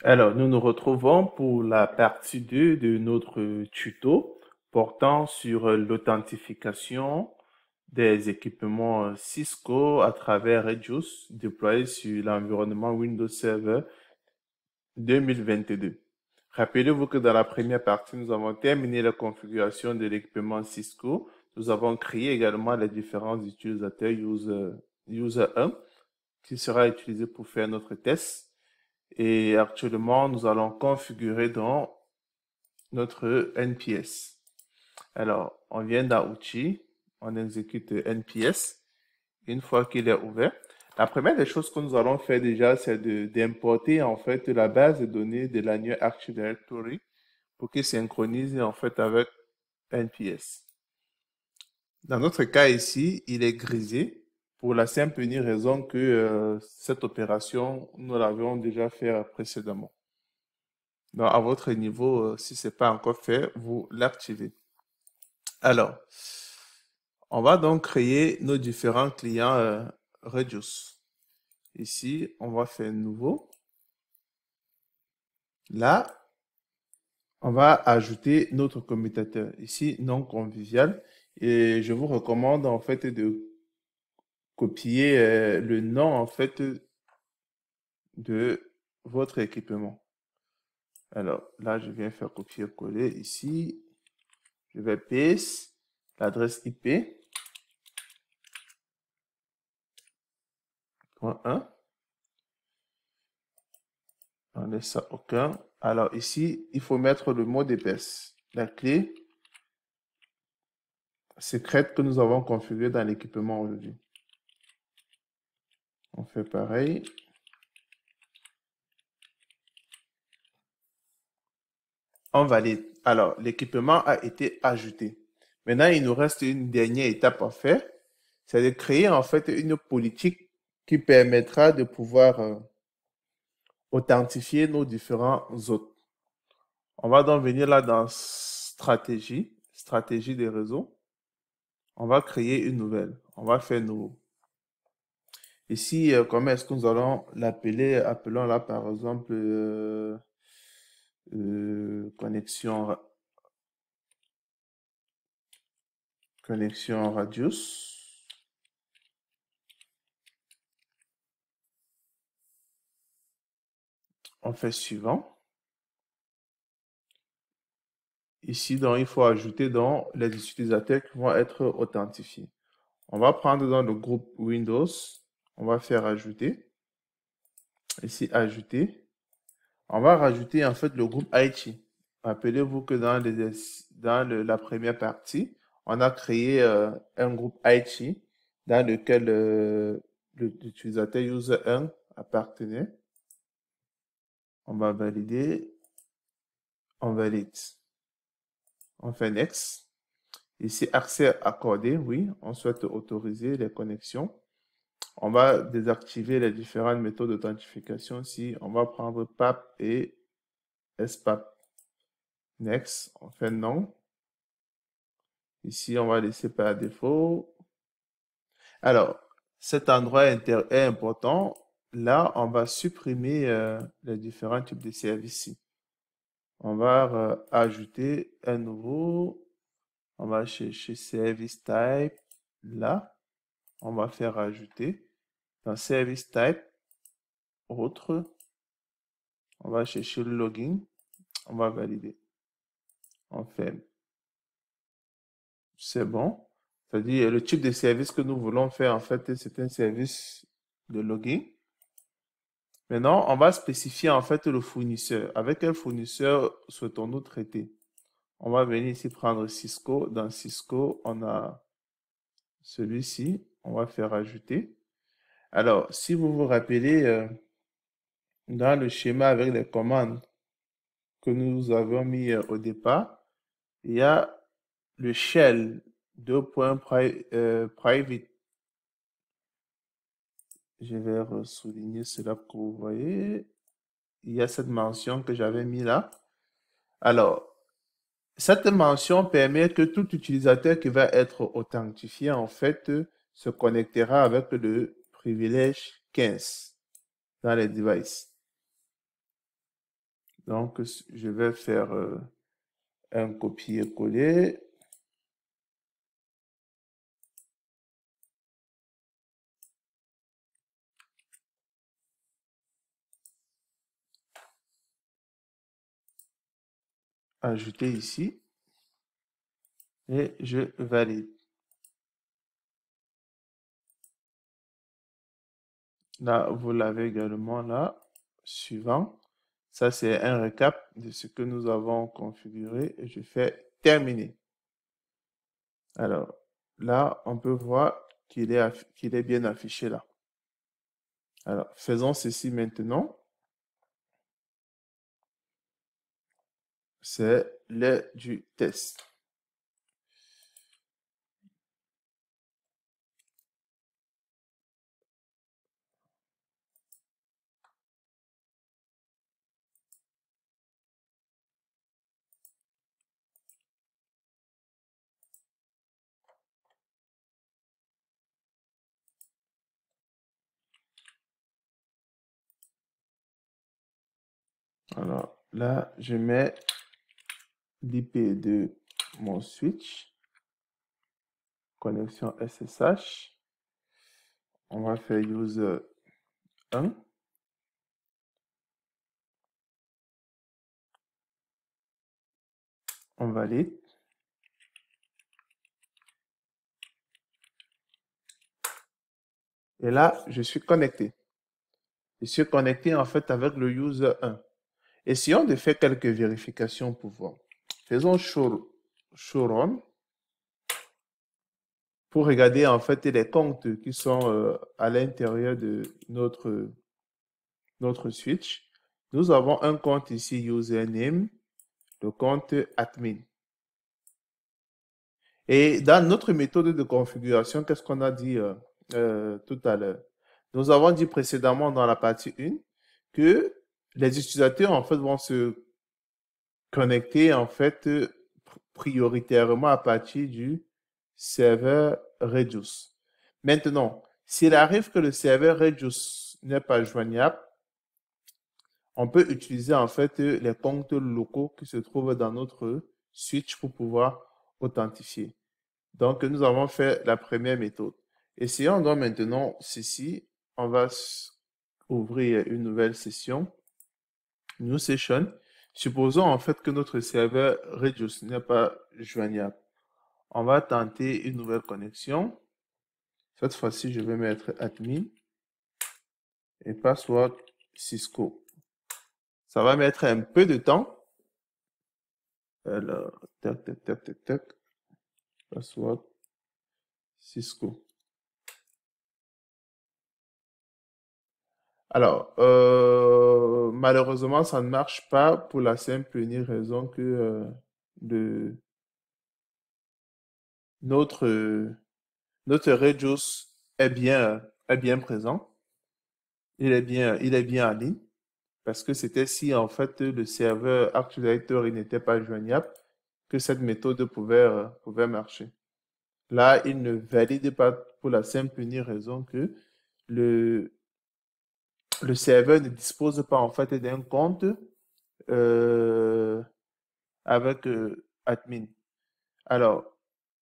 Alors, nous nous retrouvons pour la partie 2 de notre tuto portant sur l'authentification des équipements Cisco à travers Regius déployés sur l'environnement Windows Server 2022. Rappelez-vous que dans la première partie, nous avons terminé la configuration de l'équipement Cisco. Nous avons créé également les différents utilisateurs user 1 qui sera utilisé pour faire notre test. Et actuellement, nous allons configurer dans notre NPS. Alors, on vient dans Outils, on exécute NPS. Une fois qu'il est ouvert, la première des choses que nous allons faire déjà, c'est d'importer en fait la base de données de l'annuaire Active Directory pour qu'il synchronise en fait avec NPS. Dans notre cas ici, il est grisé pour la simple et unique raison que cette opération, nous l'avions déjà fait précédemment. Donc, à votre niveau, si ce n'est pas encore fait, vous l'activez. Alors, on va donc créer nos différents clients Regius. Ici, on va faire nouveau. Là, on va ajouter notre commutateur. Ici, non convivial. Et je vous recommande en fait de copier le nom en fait de votre équipement. Alors là, je viens faire copier-coller ici. Je vais paste l'adresse IP. Point 1. On laisse ça aucun. Alors ici, il faut mettre le mot de passe. La clé secrète que nous avons configurée dans l'équipement aujourd'hui. On fait pareil. On valide. Alors, l'équipement a été ajouté. Maintenant, il nous reste une dernière étape à faire. C'est de créer en fait une politique qui permettra de pouvoir authentifier nos différents hôtes. On va donc venir là dans stratégie des réseaux. On va créer une nouvelle. On va faire nouveau. Ici, comment est-ce que nous allons l'appeler? Appelons-la par exemple connexion Radius. On fait suivant. Ici, donc, il faut ajouter donc les utilisateurs qui vont être authentifiés. On va prendre dans le groupe Windows. On va faire ajouter. Ici, ajouter. On va rajouter en fait le groupe IT. Rappelez-vous que dans la première partie, on a créé un groupe IT dans lequel l'utilisateur user 1 appartenait. On va valider. On valide. On fait next. Ici, accès accordé, oui, on souhaite autoriser les connexions. On va désactiver les différentes méthodes d'authentification. Si on va prendre PAP et SPAP. Next, on fait non. Ici, on va laisser par défaut. Alors, cet endroit est important. Là, on va supprimer les différents types de services ici. On va ajouter un nouveau. On va chercher Service Type. Là, on va faire ajouter. Dans Service Type, autre, on va chercher le login. On va valider. On ferme. C'est bon. C'est-à-dire, le type de service que nous voulons faire, en fait, c'est un service de login. Maintenant, on va spécifier, en fait, le fournisseur. Avec quel fournisseur souhaitons-nous traiter? On va venir ici prendre Cisco. Dans Cisco, on a celui-ci. On va faire ajouter. Alors, si vous vous rappelez, dans le schéma avec les commandes que nous avons mis au départ, il y a le shell 2.private. Je vais souligner cela pour que vous voyez. Il y a cette mention que j'avais mis là. Alors, cette mention permet que tout utilisateur qui va être authentifié, en fait, se connectera avec le privilège 15 dans les devices. Donc, je vais faire un copier-coller. Ajouter ici et je valide. Là, vous l'avez également là. Suivant. Ça, c'est un récap de ce que nous avons configuré et je fais terminer. Alors, là, on peut voir qu'il est bien affiché là. Alors, faisons ceci maintenant. C'est le du test. Alors, là, je mets l'IP de mon switch. Connexion SSH. On va faire user 1. On valide. Et là, je suis connecté. Je suis connecté en fait avec le user 1. Essayons de faire quelques vérifications pour voir. Faisons show run pour regarder en fait les comptes qui sont à l'intérieur de notre switch. Nous avons un compte ici username, le compte admin. Et dans notre méthode de configuration, qu'est-ce qu'on a dit tout à l'heure? Nous avons dit précédemment dans la partie 1 que les utilisateurs en fait vont se connecter en fait prioritairement à partir du serveur Reduce. Maintenant, s'il arrive que le serveur Reduce n'est pas joignable, on peut utiliser en fait les comptes locaux qui se trouvent dans notre switch pour pouvoir authentifier. Donc, nous avons fait la première méthode. Essayons donc maintenant ceci. On va ouvrir une nouvelle session. New session. Supposons en fait que notre serveur Reduce n'est pas joignable. On va tenter une nouvelle connexion. Cette fois-ci, je vais mettre admin et password Cisco. Ça va mettre un peu de temps. Alors, tac, tac, tac, tac, tac. Password Cisco. Alors, malheureusement, ça ne marche pas pour la simple et unique raison que notre, notre Reduce est bien présent. Il est bien en ligne. Parce que c'était si en fait le serveur actualisateur n'était pas joignable que cette méthode pouvait marcher. Là, il ne valide pas pour la simple et unique raison que le, le serveur ne dispose pas en fait d'un compte euh, avec admin. Alors,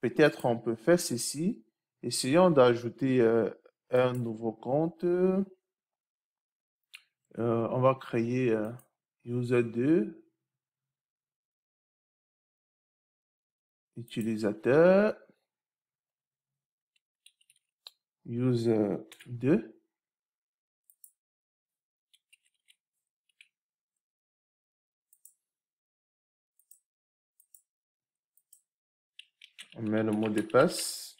peut-être on peut faire ceci. Essayons d'ajouter un nouveau compte. On va créer user2, utilisateur, user2. On met le mot de passe.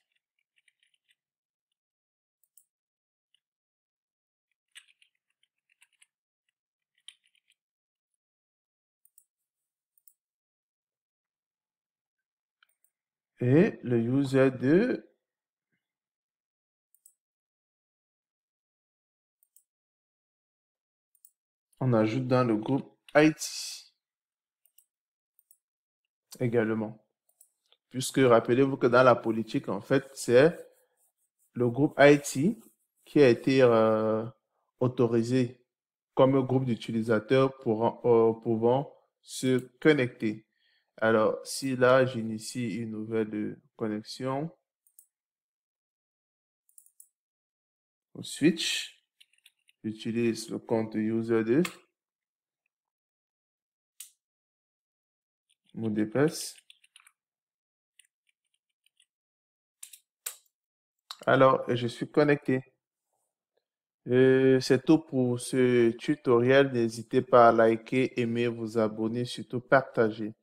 Et le user2, on ajoute dans le groupe IT également. Puisque rappelez-vous que dans la politique, en fait, c'est le groupe IT qui a été autorisé comme groupe d'utilisateurs pouvant se connecter. Alors, si là, j'initie une nouvelle connexion, on switch, j'utilise le compte user2, mot de passe. Alors, je suis connecté. C'est tout pour ce tutoriel. N'hésitez pas à liker, aimer, vous abonner, surtout partager.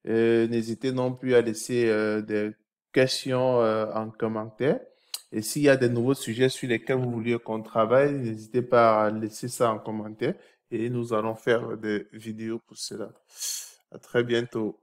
N'hésitez non plus à laisser des questions en commentaire. Et s'il y a des nouveaux sujets sur lesquels vous vouliez qu'on travaille, n'hésitez pas à laisser ça en commentaire et nous allons faire des vidéos pour cela. À très bientôt.